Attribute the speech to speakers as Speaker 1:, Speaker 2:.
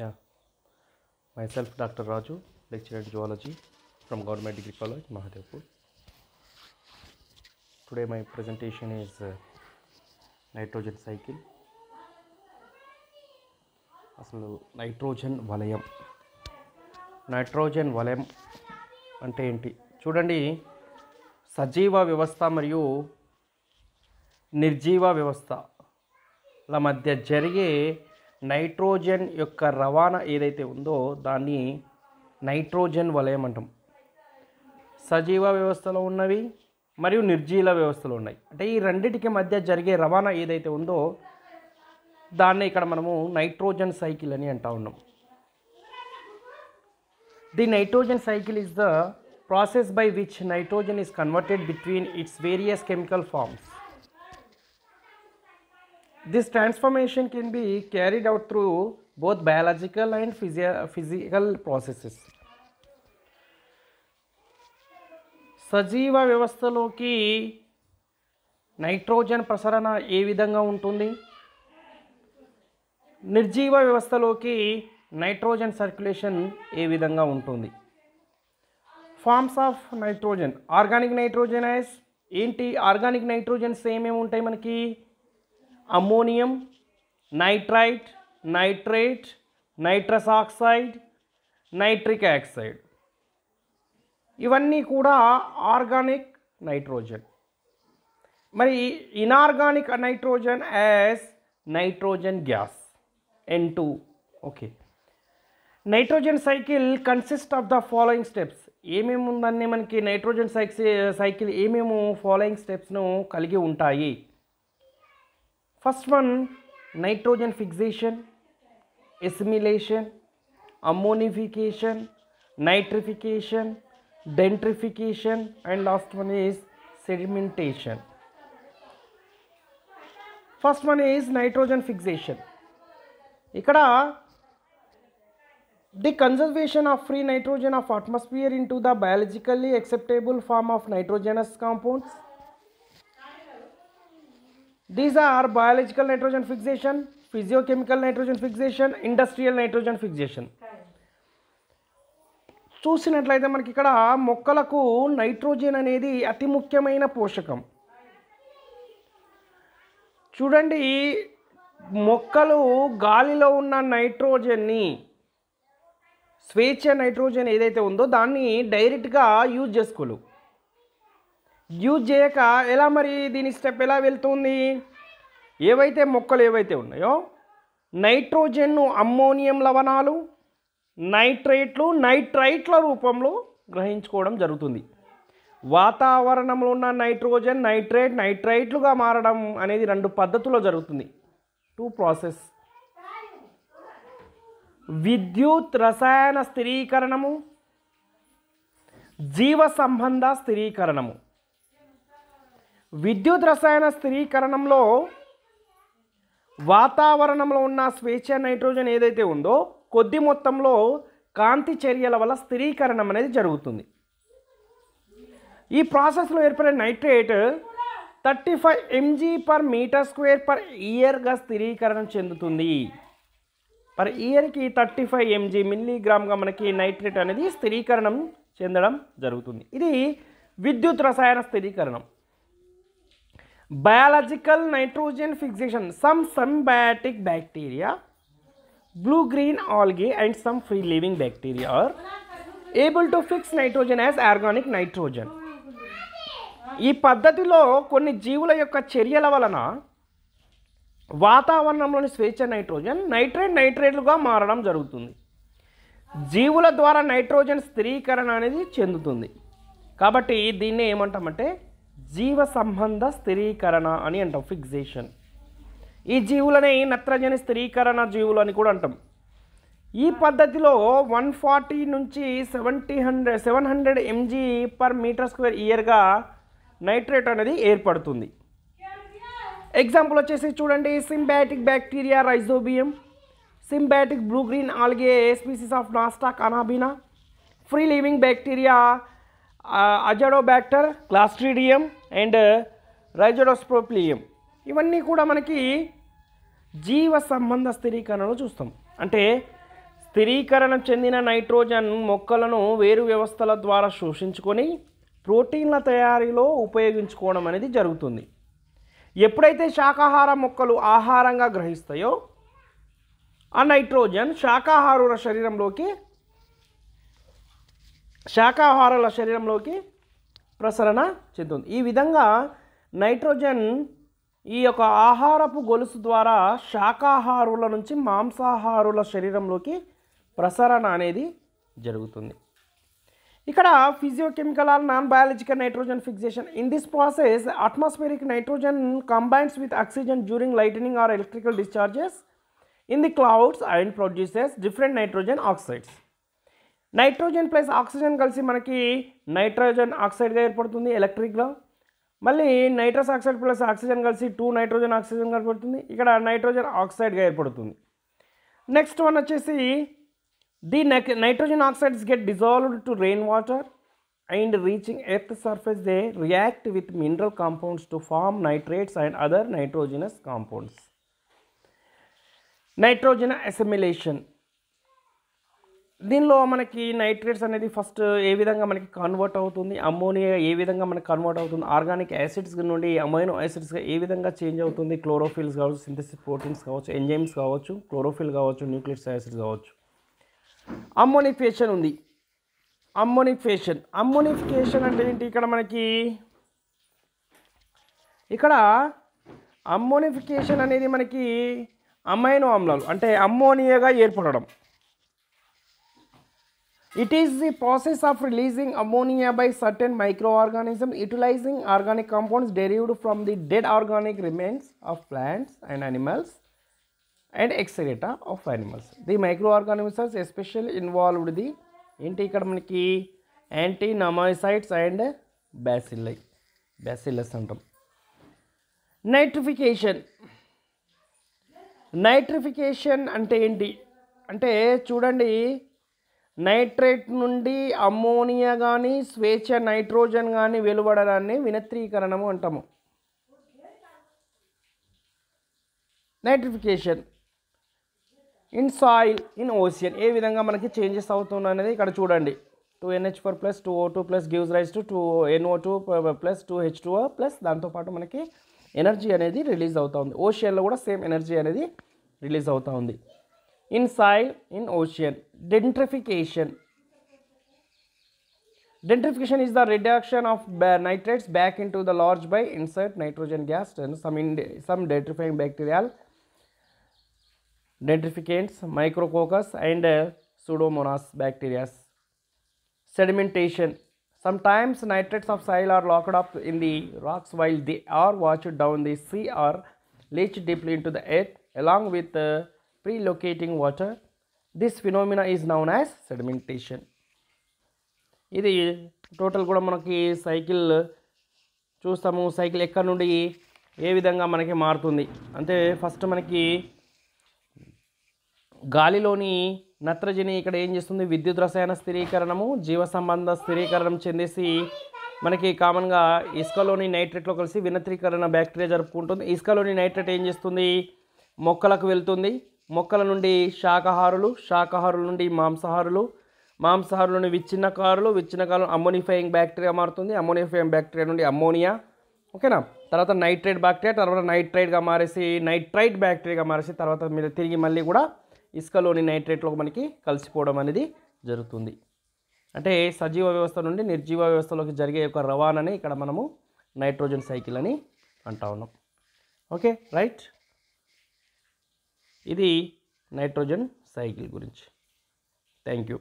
Speaker 1: Yeah, myself Dr. Raju, lecturer in zoology from Government Degree College, Mahadevpur. Today my presentation is nitrogen cycle. అసలు nitrogen వలయం అంటే ఏంటి చూడండి. సజీవ వ్యవస్థ మరియు నిర్జీవ వ్యవస్థల మధ్య జరిగే నైట్రోజన్ యొక్క రవాణా ఏదైతే ఉందో దాన్ని నైట్రోజన్ వలయం అంటాం. సజీవ వ్యవస్థలో ఉన్నవి మరియు నిర్జీవ వ్యవస్థలో ఉన్నాయి. అంటే ఈ రెండిటికి మధ్య జరిగే రవాణా ఏదైతే ఉందో దాన్ని ఇక్కడ మనము నైట్రోజన్ సైకిల్ అని అంటా ఉన్నాం. The nitrogen cycle is the process by which nitrogen is converted between its various chemical forms. This transformation can be carried out through both biological and physical processes. సజీవ వ్యవస్థలోకి నైట్రోజన్ ప్రసరణ ఏ విధంగా ఉంటుంది, నిర్జీవ వ్యవస్థలోకి నైట్రోజన్ సర్క్యులేషన్ ఏ విధంగా ఉంటుంది. Forms of nitrogen. Organic nitrogen ఏంటి? ఆర్గానిక్ నైట్రోజన్స్ ఏమేమి ఉంటాయి మనకి? Ammonium, nitrite, nitrate, nitrous oxide, nitric oxide, ఇవన్నీ కూడా ఆర్గానిక్ నైట్రోజన్. మరి inorganic nitrogen as nitrogen gas N2. Okay, nitrogen cycle consist of the following steps. ఏమేమి ఉందని మనకి నైట్రోజన్ సైకిల్ ఏమేమో ఫాలోయింగ్ స్టెప్స్ను కలిగి ఉంటాయి. First one nitrogen fixation, assimilation, ammonification, nitrification, denitrification and last one is sedimentation. First one is nitrogen fixation. ఇక్కడ the conservation of free nitrogen of atmosphere into the biologically acceptable form of nitrogenous compounds. These are biological nitrogen fixation, physiochemical nitrogen fixation, industrial nitrogen fixation. చూసినట్లయితే మనకి ఇక్కడ మొక్కలకు nitrogen అనేది అతి ముఖ్యమైన పోషకం. చూడండి, మొక్కలు గాలిలో ఉన్న నైట్రోజన్ని, స్వేచ్ఛ నైట్రోజన్ ఏదైతే ఉందో దాన్ని డైరెక్ట్గా యూజ్ చేసుకోలేవు. యూజ్ చేయక ఎలా మరి దీని స్టెప్ ఎలా వెళ్తుంది? ఏవైతే మొక్కలు ఏవైతే ఉన్నాయో నైట్రోజన్ను అమ్మోనియం లవణాలు, నైట్రేట్లు, నైట్రైట్ల రూపంలో గ్రహించుకోవడం జరుగుతుంది. వాతావరణంలో ఉన్న నైట్రోజన్ నైట్రైట్లుగా మారడం అనేది రెండు పద్ధతుల్లో జరుగుతుంది. Two process. విద్యుత్ రసాయన స్థిరీకరణము, జీవ సంబంధ స్థిరీకరణము. విద్యుత్ రసాయన స్థిరీకరణంలో వాతావరణంలో ఉన్న స్వేచ్ఛ నైట్రోజన్ ఏదైతే ఉందో కొద్ది మొత్తంలో కాంతి చర్యల వల్ల స్థిరీకరణం అనేది జరుగుతుంది. ఈ ప్రాసెస్లో ఏర్పడే నైట్రేట్ 35 mg/m²/yearగా స్థిరీకరణ చెందుతుంది. పర్ ఇయర్కి 35 mg మిల్లీగ్రామ్గా మనకి నైట్రేట్ అనేది స్థిరీకరణం చెందడం జరుగుతుంది. ఇది విద్యుత్ రసాయన స్థిరీకరణం. Biological nitrogen fixation. Some symbiotic bacteria, blue-green algae and some free-living bacteria are able to fix nitrogen as organic nitrogen. ఈ పద్ధతిలో కొన్ని జీవుల యొక్క చర్యల వలన వాతావరణంలోని స్వేచ్ఛ నైట్రోజన్ నైట్రేట్లుగా మారడం జరుగుతుంది. జీవుల ద్వారా నైట్రోజన్ స్థిరీకరణ అనేది చెందుతుంది. కాబట్టి దీన్ని ఏమంటామంటే జీవ సంబంధ స్థిరీకరణ అని అంటాం, ఫిక్సేషన్. ఈ జీవులని నత్రజని స్థిరీకరణ జీవులు అని కూడా అంటాం. ఈ పద్ధతిలో 140 నుంచి 700 mg/m²/yearగా నైట్రేట్ అనేది ఏర్పడుతుంది. ఎగ్జాంపుల్ వచ్చేసి చూడండి, symbiotic bacteria rhizobium, symbiotic blue green algae species of nostoc anabaena, free living bacteria azotobacter, clostridium and రైజోడోస్ప్రోప్లియం. ఇవన్నీ కూడా మనకి జీవ సంబంధ స్థిరీకరణలో చూస్తాం. అంటే స్థిరీకరణ చెందిన నైట్రోజన్ మొక్కలను వేరు వ్యవస్థల ద్వారా శోషించుకొని ప్రోటీన్ల తయారీలో ఉపయోగించుకోవడం అనేది జరుగుతుంది. ఎప్పుడైతే శాకాహార మొక్కలు ఆహారంగా గ్రహిస్తాయో ఆ నైట్రోజన్ శాకాహారుల శరీరంలోకి ప్రసరణ చెందుతుంది. ఈ విధంగా నైట్రోజన్ ఈ యొక్క ఆహారపు గొలుసు ద్వారా శాకాహారుల నుంచి మాంసాహారుల శరీరంలోకి ప్రసరణ అనేది జరుగుతుంది. ఇక్కడ physiochemical or non biological nitrogen fixation. In this process atmospheric nitrogen combines with oxygen during lightning or electrical discharges in the clouds and produces different nitrogen oxides. Nitrogen plus oxygen కలిసి మనకి నైట్రోజన్ ఆక్సైడ్గా ఏర్పడుతుంది ఎలక్ట్రిక్గా. మళ్ళీ nitrous oxide plus oxygen కలిసి 2 nitrogen oxygen ఏర్పడుతుంది. ఇక్కడ nitrogen ఆక్సైడ్గా ఏర్పడుతుంది. నెక్స్ట్ వన్ వచ్చేసి the nitrogen oxides get dissolved to rain water and reaching earth surface they react with mineral compounds to form nitrates and other nitrogenous compounds. Nitrogen assimilation. దీనిలో మనకి nitrates అనేది first ఏ విధంగా మనకి convert అవుతుంది, ammonia ఏ విధంగా మనకి convert అవుతుంది, organic acids నుండి అమైనో యాసిడ్స్గా ఏ విధంగా చేంజ్ అవుతుంది, క్లోరోఫిల్స్ కావచ్చు, సింథసిస్ ప్రోటీన్స్ కావచ్చు, ఎంజైమ్స్ కావచ్చు, క్లోరోఫిల్ కావచ్చు, న్యూక్లిక్ యాసిడ్స్ కావచ్చు. అమ్మోనిఫికేషన్ ఉంది. అమ్మోనిఫికేషన్ అంటే ఏంటి? ఇక్కడ అమ్మోనిఫికేషన్ అనేది మనకి అమైనో ఆమ్లాలు అంటే అమ్మోనియాగా ఏర్పడడం. It is the process of releasing ammonia by certain microorganisms utilizing organic compounds derived from the dead organic remains of plants and animals and excreta of animals. The microorganisms especially involved the ఇక్కడ మనకి యాంటీనమైసైడ్స్ and bacillus అంటాం. Nitrification అంటే ఏంటి అంటే చూడండి, nitrate నుండి ammonia కానీ స్వేచ్ఛ నైట్రోజన్ కానీ వెలువడడాన్ని వినత్రీకరణము అంటాము. Nitrification in soil in ocean ఏ విధంగా మనకి చేంజెస్ అవుతుంది అనేది ఇక్కడ చూడండి. 2NH4 + 2O2 gives rise to 2NO2 + 2H2O plus దాంతోపాటు మనకి ఎనర్జీ అనేది రిలీజ్ అవుతూ ఉంది. ఓషియన్లో కూడా సేమ్ ఎనర్జీ అనేది రిలీజ్ అవుతూ ఉంది. In soil, in ocean. Denitrification is the reduction of nitrates back into the large by insert nitrogen gas and some denitrifying bacterial denitrificants, Micrococcus and Pseudomonas bacteria. Sedimentation. Sometimes nitrates of soil are locked up in the rocks while they are washed down the sea or leached deeply into the earth along with pre-locating water. This phenomena is known as sedimentation. ఇది total కూడా మనకి cycle చూస్తాము. Cycle ఎక్కడి నుండి ఏ విధంగా మనకి మారుతుంది అంటే ఫస్ట్ మనకి గాలిలోని నత్రజని ఇక్కడ ఏం చేస్తుంది, విద్యుత్ రసాయన స్థిరీకరణము, జీవ సంబంధ స్థిరీకరణం చెందేసి మనకి కామన్గా ఇసుకలోని నైట్రేట్లో కలిసి వినత్రీకరణ బ్యాక్టీరియా జరుపుకుంటుంది. ఇసుకలోని నైట్రేట్ ఏం చేస్తుంది, మొక్కలకు వెళ్తుంది. మొక్కల నుండి శాకాహారుల నుండి మాంసాహారుల నుండి విచ్ఛిన్నకారులు అమ్మోనిఫైయింగ్ బ్యాక్టీరియా మారుతుంది. అమ్మోనిఫైయింగ్ బ్యాక్టీరియా నుండి అమ్మోనియా, ఓకేనా. తర్వాత నైట్రేట్ బ్యాక్టీరియా, తర్వాత నైట్రైట్ బ్యాక్టీరియాగా మారేసి తర్వాత మీరు తిరిగి మళ్ళీ కూడా ఇసుకలోని నైట్రేట్లోకి మనకి కలిసిపోవడం అనేది జరుగుతుంది. అంటే సజీవ వ్యవస్థ నుండి నిర్జీవ వ్యవస్థలోకి జరిగే ఒక రవాణాని ఇక్కడ మనము నైట్రోజన్ సైకిల్ అని అంటా ఉన్నాం. Okay right. ఇది నైట్రోజన్ సైకిల్ గురించి. Thank you.